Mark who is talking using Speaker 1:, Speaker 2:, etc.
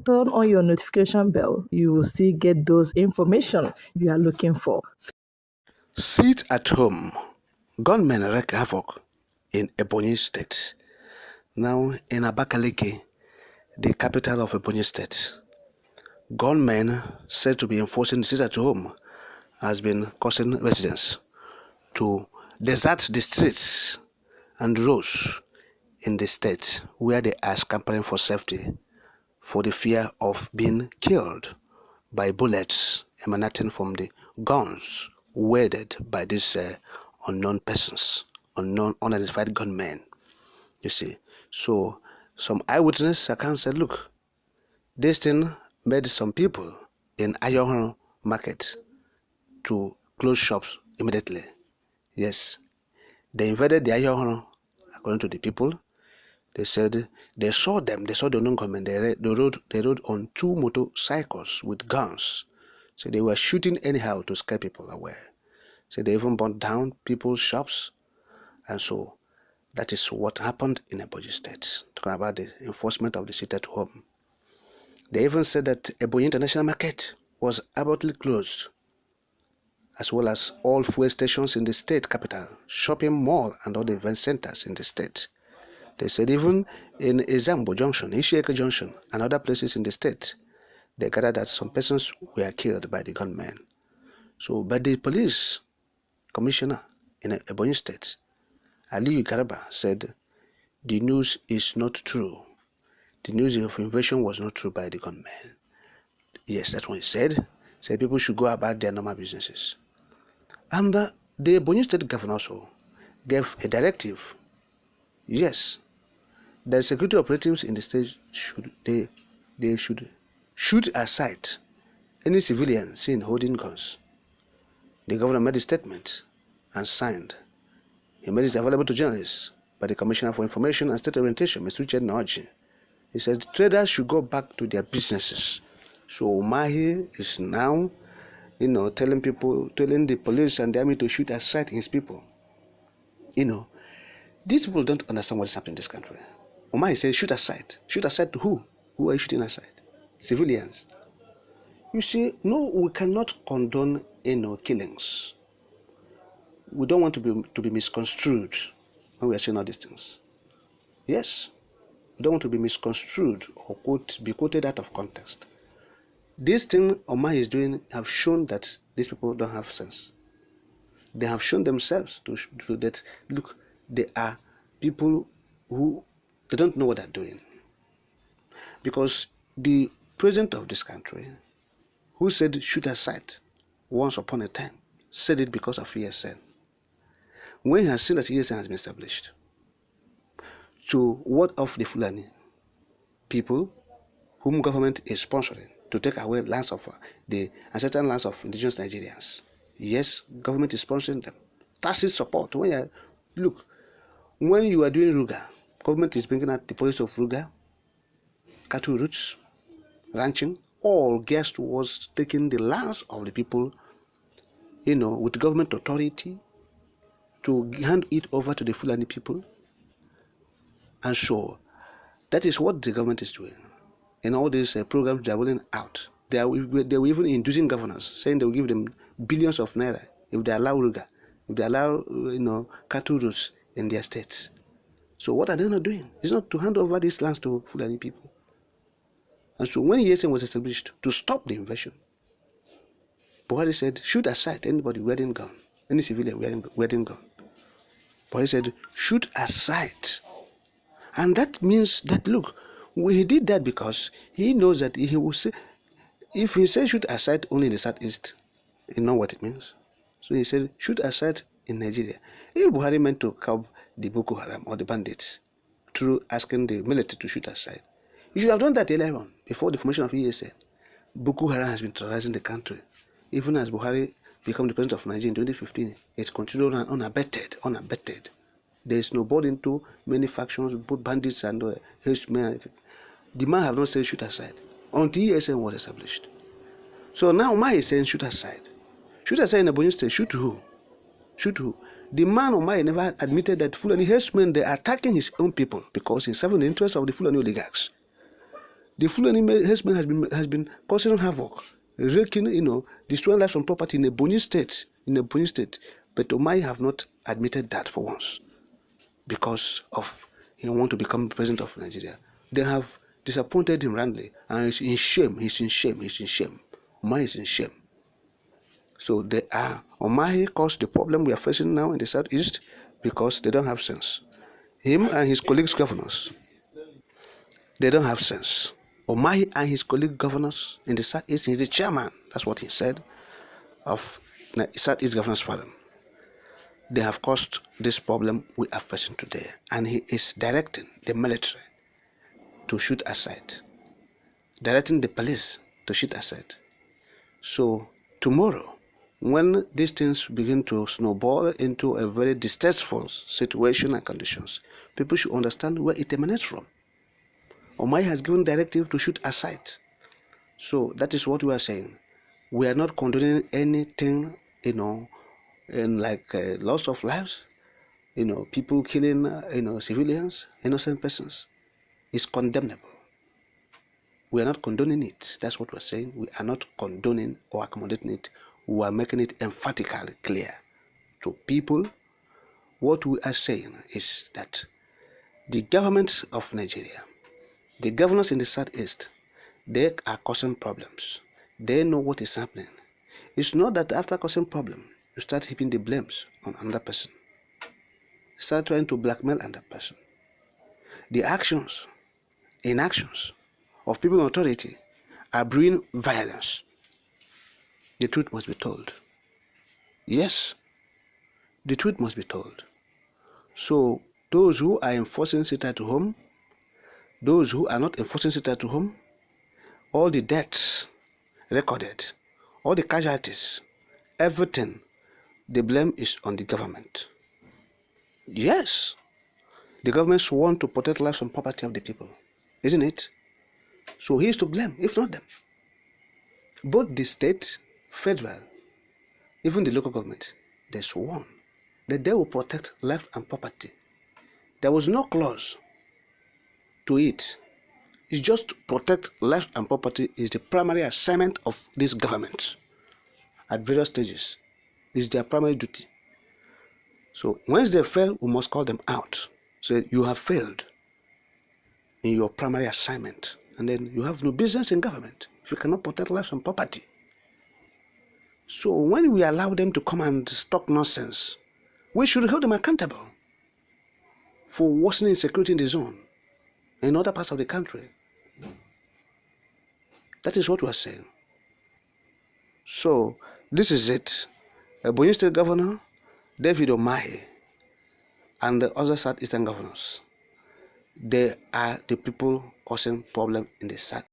Speaker 1: turn on your notification bell. You will still get those information you are looking for.
Speaker 2: Sit at home. Gunmen wreak havoc in Ebonyi State. Now in Abakaliki, the capital of Ebonyi State, gunmen said to be enforcing sit at home has been causing residents to desert the streets and roads in the state where they are scampering for safety for the fear of being killed by bullets emanating from the guns wielded by these unknown persons, unidentified gunmen. You see, so some eyewitness accounts said, look, this thing made some people in Ayohoro market to close shops immediately. Yes, they invaded the Ayohoro, according to the people. They said they saw them, they saw the unknown gunmen. They rode on 2 motorcycles with guns. So they were shooting anyhow to scare people away. So they even burnt down people's shops. And so that is what happened in Ebonyi State. Talking about the enforcement of the sit at home. They even said that Ebonyi International Market was abruptly closed, as well as all fuel stations in the state capital, shopping mall, and all the event centers in the state. They said even in Ezambo Junction, Ishieke Junction, and other places in the state, they gathered that some persons were killed by the gunmen. So, but the police commissioner in Ebonyi State, Aliyu Garba, said the news is not true. The news of invasion was not true by the gunmen. Yes, that's what he said. Said people should go about their normal businesses. And the Ebonyi State governor also gave a directive. Yes, the security operatives in the state should shoot aside any civilian seen holding guns. The governor made a statement and signed. He made it available to journalists by the Commissioner for Information and State Orientation, Mr. Richard Naoji. He said traders should go back to their businesses. So UMAHI is now, telling the police and the army to shoot aside his people. These people don't understand what is happening in this country. UMAHI says shoot aside. Shoot aside to who? Who are you shooting aside? Civilians. You see, no, we cannot condone killings. We don't want to be misconstrued when we are saying all these things. Yes, we don't want to be misconstrued or be quoted out of context. This thing UMAHI is doing have shown that these people don't have sense. They have shown themselves to that, look, they are people who they don't know what they're doing. Because the president of this country, who said shoot aside once upon a time, said it because of ESN. When he has seen that ESN has been established, to what of the Fulani people whom government is sponsoring to take away lands of the ancestral lands of indigenous Nigerians? Yes, government is sponsoring them. Tacit support. When you are doing Ruga, government is bringing out the policy of Ruga, cattle routes, ranching, all geared towards taking the lands of the people, with government authority to hand it over to the Fulani people. And so, that is what the government is doing. In all these programs they are rolling out, they were even inducing governors, saying they will give them billions of naira if they allow Ruga, if they allow cattle routes in their states. So what are they not doing? It's not to hand over these lands to Fulani people. And so when ESN was established to stop the invasion, Buhari said, shoot aside anybody wearing gun, any civilian wearing gun. Buhari said, shoot aside. And that means that, look, he did that because he knows that he will say, if he says shoot aside only in the southeast, you know what it means. So he said, shoot aside in Nigeria. If Buhari meant to curb the Boko Haram or the bandits through asking the military to shoot aside, he should have done that earlier on, before the formation of ESN. Boko Haram has been terrorizing the country. Even as Buhari became the president of Nigeria in 2015, it's continued unabated. There is no nobody into many factions, both bandits and henchmen. The man have not said shoot aside until ESN was established. So now Omar is saying shoot aside. Shoot aside in Ebonyi State. Shoot who? Shoot who? The man Omar never admitted that Fulani henchmen, they are attacking his own people because he's serving the interests of the Fulani oligarchs. The Fulani herdsmen has been causing havoc, wreaking, destroying lives and property in EBONYI state. But UMAHI have not admitted that for once, because of he want to become president of Nigeria. They have disappointed him roundly, and he's in shame. UMAHI is in shame. So UMAHI caused the problem we are facing now in the southeast because they don't have sense. Him and his colleagues governors, they don't have sense. UMAHI and his colleague governors in the southeast, he's the chairman, that's what he said, of the Southeast Governors Forum. They have caused this problem we are facing today, and he is directing the military to shoot aside, directing the police to shoot aside. So tomorrow, when these things begin to snowball into a very distasteful situation and conditions, people should understand where it emanates from. UMAHI has given directive to shoot aside. So that is what we are saying. We are not condoning anything, in like loss of lives, people killing, civilians, innocent persons. It's condemnable. We are not condoning it. That's what we're saying. We are not condoning or accommodating it. We are making it emphatically clear to people. What we are saying is that the government of Nigeria, the governors in the southeast, they are causing problems. They know what is happening. It's not that after causing problem, you start heaping the blames on another person. Start trying to blackmail another person. The inactions of people in authority are bringing violence. The truth must be told. Yes, the truth must be told. So those who are enforcing sit at home, those who are not enforcing sit at home, all the deaths recorded, all the casualties, everything, the blame is on the government. Yes, the government sworn to protect lives and property of the people, isn't it? So he is to blame, if not them. Both the state, federal, even the local government, they sworn that they will protect life and property. There was no clause to it. It's just to protect life and property is the primary assignment of this government at various stages. It's their primary duty. So once they fail, we must call them out. Say, you have failed in your primary assignment, and then you have no business in government if you cannot protect lives and property. So when we allow them to come and talk nonsense, we should hold them accountable for worsening security in the zone and in other parts of the country. That is what we are saying. So this is it. EBONYI State Governor David UMAHI and the other Southeastern governors, they are the people causing problem in the South.